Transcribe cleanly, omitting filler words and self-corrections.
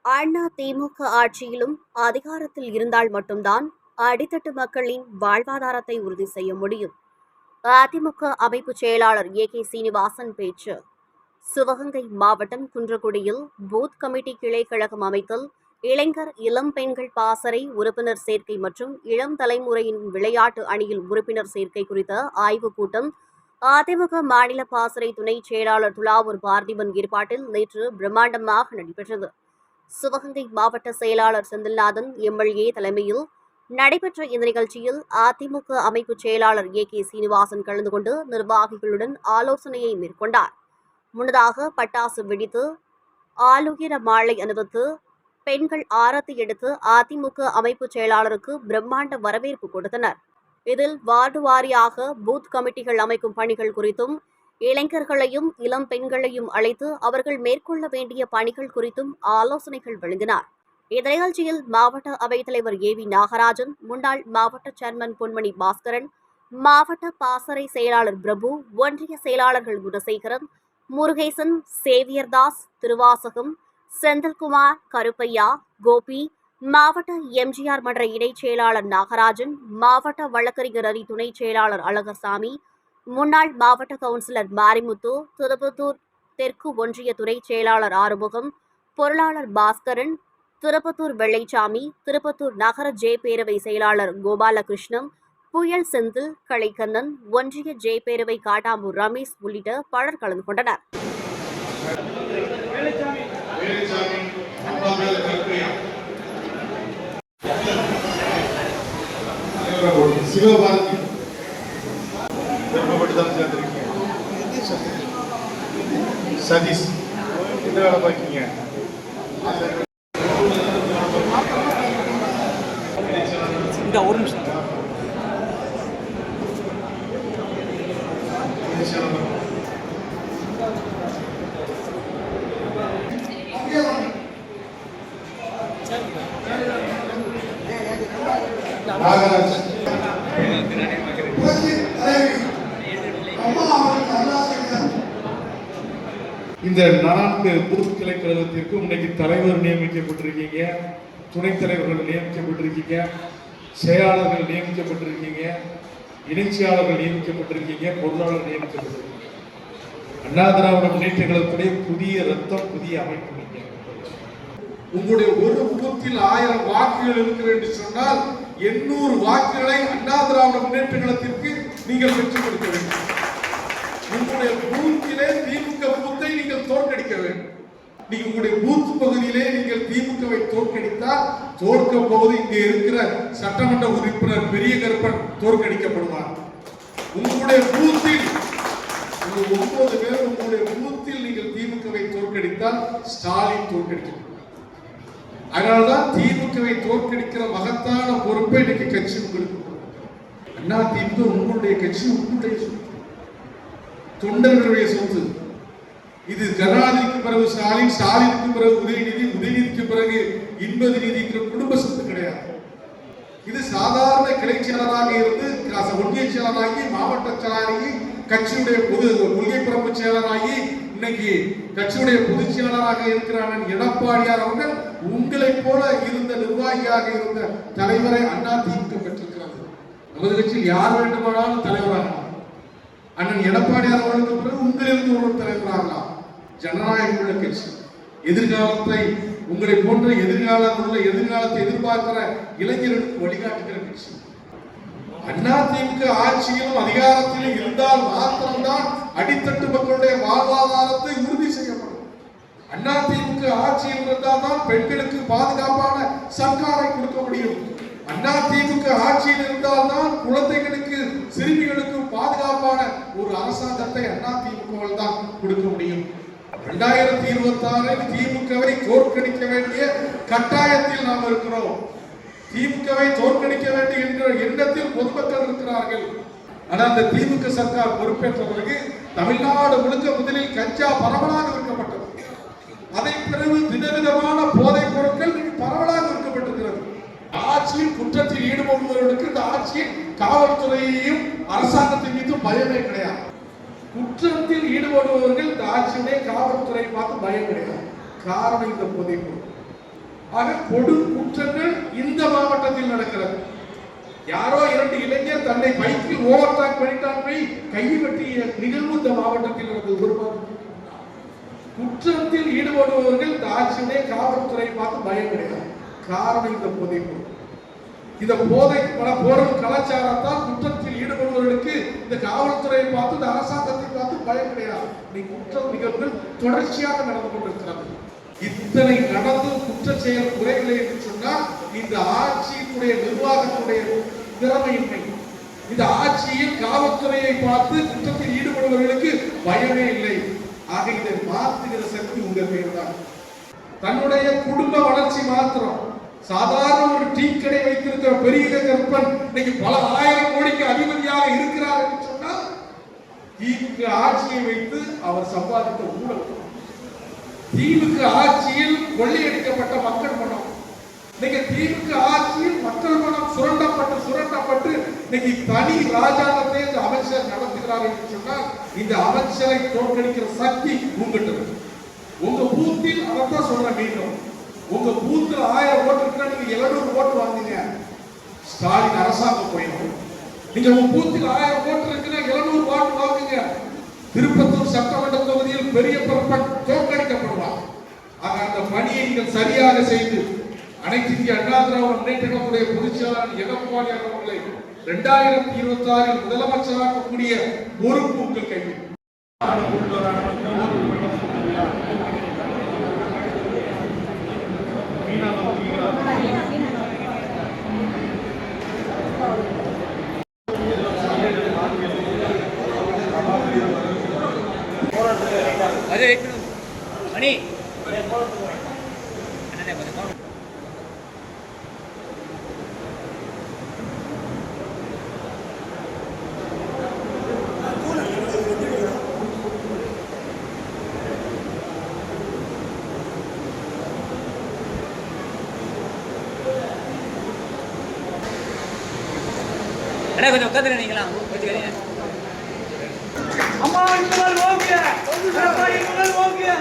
அண்ணா திமுக ஆட்சியிலும் அதிகாரத்தில் இருந்தால் மட்டும்தான் அடித்தட்டு மக்களின் வாழ்வாதாரத்தை உறுதி செய்ய முடியும். அதிமுக அமைப்பு செயலாளர் கே சீனிவாசன் பேச்சு. சிவகங்கை மாவட்டம் குன்றக்குடியில் பூத் கமிட்டி கிளை கழகம் அமைத்தல், இளைஞர் இளம் பெண்கள் பாசறை உறுப்பினர் சேர்க்கை மற்றும் இளம் தலைமுறையின் விளையாட்டு அணியில் உறுப்பினர் சேர்க்கை குறித்த ஆய்வுக் கூட்டம் அதிமுக மாநில பாசறை துணை செயலாளர் துலாவூர் பார்த்திபன் ஏற்பாட்டில் நேற்று பிரம்மாண்டமாக நடைபெற்றது. சிவகங்கை மாவட்ட செயலாளர் செந்தில்நாதன் எம்எல்ஏ தலைமையில் நடைபெற்ற இந்த நிகழ்ச்சியில் அதிமுக அமைப்பு செயலாளர் கே சீனிவாசன் கலந்து கொண்டு நிர்வாகிகளுடன் ஆலோசனையை மேற்கொண்டார். முன்னதாக பட்டாசு வெடித்து ஆளுயர மாலை அணிவித்து பெண்கள் ஆரத்தி எடுத்து அதிமுக அமைப்பு செயலாளருக்கு பிரம்மாண்ட வரவேற்பு கொடுத்தனர். இதில் வார்டு வாரியாக பூத் கமிட்டிகள் அமைக்கும் பணிகள் குறித்தும், இளைஞர்களையும் இளம் பெண்களையும் அழைத்து அவர்கள் மேற்கொள்ள வேண்டிய பணிகள் குறித்தும் ஆலோசனைகள் வழங்கினார். இந்த நிகழ்ச்சியில் மாவட்ட அவைத்தலைவர் ஏவி நாகராஜன், முன்னாள் மாவட்ட சேர்மன் பொன்மணி பாஸ்கரன், மாவட்ட பாசறை செயலாளர் பிரபு, ஒன்றிய செயலாளர்கள் குணசேகரன், முருகேசன், சேவியர்தாஸ், திருவாசகம், செந்தில்குமார், கருப்பையா, கோபி, மாவட்ட எம்ஜிஆர் மன்ற இணைச் செயலாளர் நாகராஜன், மாவட்ட வழக்கறிஞர் அணி துணை செயலாளர் அழகசாமி, முன்னாள் மாவட்ட கவுன்சிலர் மாரிமுத்து, திருப்பத்தூர் தெற்கு ஒன்றிய துணை செயலாளர் ஆறுமுகம், பொருளாளர் பாஸ்கரன், திருப்பத்தூர் வெள்ளைச்சாமி, திருப்பத்தூர் நகர ஜே பேரவை செயலாளர் கோபாலகிருஷ்ணன், புயல் செந்தில், கலைக்கண்ணன், ஒன்றிய ஜே பேரவை காட்டாம்பூர் ரமேஷ் உள்ளிட்ட பலர் கலந்து கொண்டனர். சிவபாரதி சதீஷ் என்ன வேலை பார்க்கீங்க? ஒரு நிமிஷம். நாகராஜன் இந்த 4 பூத் கிளை கழகத்திற்கு இன்னைக்கு தலைவர் நியமிக்கப்பட்டிருக்கீங்க, துணைத் தலைவர்கள் நியமிக்கப்பட்டிருக்கீங்க, செயலாளர்கள் நியமிக்கப்பட்டிருக்கீங்க, இணைச் செயலாளர்கள் நியமிக்கப்பட்டிருக்கீங்க, பொருளாளர் நியமிக்கப்பட்டிருக்கீங்க. அண்ணா திராவிட முன்னேற்ற கழகத்துடைய புதிய ரத்தம், புதிய அமைப்பு. உங்களுடைய ஒரு பூத்தில் 1000 வாக்குகள் இருக்கிறது என்று சொன்னால் 800 வாக்குகளை அண்ணா திராவிட முன்னேற்ற கழகத்திற்கு நீங்கள் பெற்றுக் கொடுக்க வேண்டும். உங்களுடைய பூத்திலே திமுக பூத்தை நீங்கள் தோற்கடிக்க வேண்டும். நீங்க உங்களுடைய பூத் பகுதியிலே நீங்கள் திமுகவை தோற்கடித்தால் தோற்க போவது இங்கே இருக்கிற சட்டமன்ற உறுப்பினர் பெரிய கருப்பன் தோற்கடிக்கப்படுவார். உங்களுடைய பூத்தில் 9 பேர் உங்களுடைய பூத்தில் நீங்கள் திமுகவை தோற்கடித்தால் ஸ்டாலின் தோற்கடிக்கப்படுவார். அதனால்தான் திமுகவை தோற்கடிக்கிற மகத்தான பொறுப்பை இன்னைக்கு கட்சி உங்களுக்கு. அண்ணா திமுக உங்களுடைய கட்சி, உங்களுடைய சொத்து, தொண்டர்களுடைய சொத்து. இது கருணாநிதிக்கு பிறகு ஸ்டாலின், ஸ்டாலினுக்கு பிறகு உதயநிதி, உதயநிதிக்கு பிறகு இன்பது நிதிங்கிற குடும்ப சொத்து கிடையாது. இது சாதாரண கிளை செயலராக இருந்து ஒன்றிய செயலராகி, மாவட்ட செயலாளராகி, கட்சியுடைய பொது கொள்கை பரப்பு செயலராகி, இன்னைக்கு கட்சியுடைய பொதுச் செயலாளராக இருக்கிறார் எடப்பாடியார் அவர்கள் உங்களைப் போல இருந்த நிர்வாகியாக இருந்த தலைவரை அண்ணா திமுக பெற்றிருக்கிறது. நமது கட்சியில் யார் வேண்டுமானாலும் தலைவராகலாம். அண்ணன் எடப்பாடியார் அவர்களுக்கு பிறகு உங்களிலிருந்து ஒரு தலைவராகலாம். ஜனநாயகம் உள்ள கட்சி. எதிர்காலத்தை உங்களை போன்ற எதிர்காலத்தை எதிர்பார்க்கிற இளைஞர்களுக்கு வழிகாட்டுகிற கட்சி. அண்ணா திமுக ஆட்சியிலும் அதிகாரத்திலும் இருந்தால் மாத்திரம்தான் அடித்தட்டு மக்களுடைய வாழ்வாதாரத்தை உறுதி செய்யப்படும். அண்ணா திமுக ஆட்சியில் இருந்தால் தான் பெண்களுக்கு பாதுகாப்பான சர்க்காரை கொடுக்க முடியும். அண்ணா திமுக ஆட்சியில் இருந்தால் தான் குழந்தைகளுக்கு, சிறுமிகளுக்கு பாதுகாப்பான ஒரு அரசாங்கத்தை அண்ணா திமுக தான் கொடுக்க முடியும். 2026 திமுகவை தோற்கடிக்க வேண்டிய கட்டாயத்தில் நாம் இருக்கிறோம். திமுகவை தோற்கடிக்க வேண்டும் என்ற எண்ணத்தில் பொதுமக்கள் இருக்கிறார்கள். ஆனால் அந்த திமுக சர்க்கார் பொறுப்பேற்ற பிறகு தமிழ்நாடு முழுக்க முதலில் கஞ்சா பரவலாக விற்கப்பட்டது. அதை பிறகு விதவிதமான போதைப் பொருட்கள் பரவலாக விற்கப்பட்டிருக்கிறது. ஆட்சியில் குற்றத்தில் ஈடுபடுபவர்களுக்கு இந்த ஆட்சியில் காவல்துறையையும் அரசாங்கத்தின் மீது பயமே கிடையாது. குற்றத்தில் ஈடுபடுபவர்கள் இந்த ஆட்சியிலே காவல்துறை பார்த்து பயம் கிடையாது. காரணம் இந்த போதைப் பொருள். ஆக கொடும் குற்றங்கள் இந்த மாவட்டத்தில் நடக்கிறது. யாரோ 2 இளைஞர் தன்னை பைக்கில் ஓவர்டேக் பண்ணிட்டான் போய் கையை வெட்டிய நிகழ்வு இந்த மாவட்டத்தில் நடந்தது. ஒரு மாவட்டம் குற்றத்தில் ஈடுபடுபவர்கள் இந்த ஆட்சியுடைய காவல்துறை பார்த்து பயம் கிடையாது. காரணம் இந்த போதைப்பு. இந்த போரும் கலாச்சாரத்தால் குற்றத்தில் ஈடுபடுபவர்களுக்கு இந்த காவல்துறையை பார்த்து இந்த அரசாங்கத்தை பார்த்து பயம் கிடையாது. நீ குற்ற நிகழ்வுகள் தொடர்ச்சியாக நடந்து கொண்டிருக்கிறது. இத்தனை நடந்து குற்ற செயல் குறைகளை என்று சொன்னால் இந்த ஆட்சியினுடைய நிர்வாகத்துடைய திறமையின்மை. இந்த ஆட்சியில் காவல்துறையை பார்த்து குற்றத்தில் ஈடுபடுபவர்களுக்கு பயமே இல்லை. ஆக இதை மாற்றுகிற சக்தி உங்க பேர் தான். தன்னுடைய குடும்ப வளர்ச்சி மாத்திரம் சாதாரண ஒரு டீ கடை வைத்திருக்கிற பெரிய கற்பன் இன்னைக்கு பல 1000 கோடிக்கு அதிபதியாக இருக்கிறார் என்று சொன்னால் திமுக ஆட்சியை வைத்து அவர் சம்பாதித்த ஊழல். திமுக ஆட்சியில் கொள்ளையடிக்கப்பட்ட மக்கள் பணம். இன்னைக்கு திமுக ஆட்சியில் மக்கள் பணம் சுரண்டப்பட்டு இன்னைக்கு தனி ராஜாங்கத்தை இந்த அமைச்சர் நடத்துகிறார் என்று சொன்னால் இந்த அமைச்சரை தோற்கடிக்கிற சக்தி உங்ககிட்ட. உங்க பூத்தில் அதான் சொல்ற மீண்டும். உங்க பூத்துல 1000 ஓட்டு இருக்குன்னா நீங்க 700 ஓட்டு வாங்குங்க. ஸ்டாலின் அரசாங்கம் போயிடும். நீங்க உங்க பூத்தில் 1000 ஓட்டு இருக்குன்னா 700 ஓட்டு வாங்குங்க. திருப்பத்தூர் சட்டமன்ற தொகுதியில் பெரிய பரப்பன் தோற்கடிக்கப்படுவார். ஆக அந்த பணியை நீங்கள் சரியாக செய்து அனைத்து இந்திய அண்ணா திராவிட முன்னேற்ற கழகத்துடைய பொதுச் செயலாளர் எடப்பாடி அவர்களை 2026 முதலமைச்சராக்கக்கூடிய பொறுப்பு உங்கள் கையில். மணி கொஞ்சம் உட்காந்து நீங்களா அம்மா முதல் ஓகே முதல் ஓகே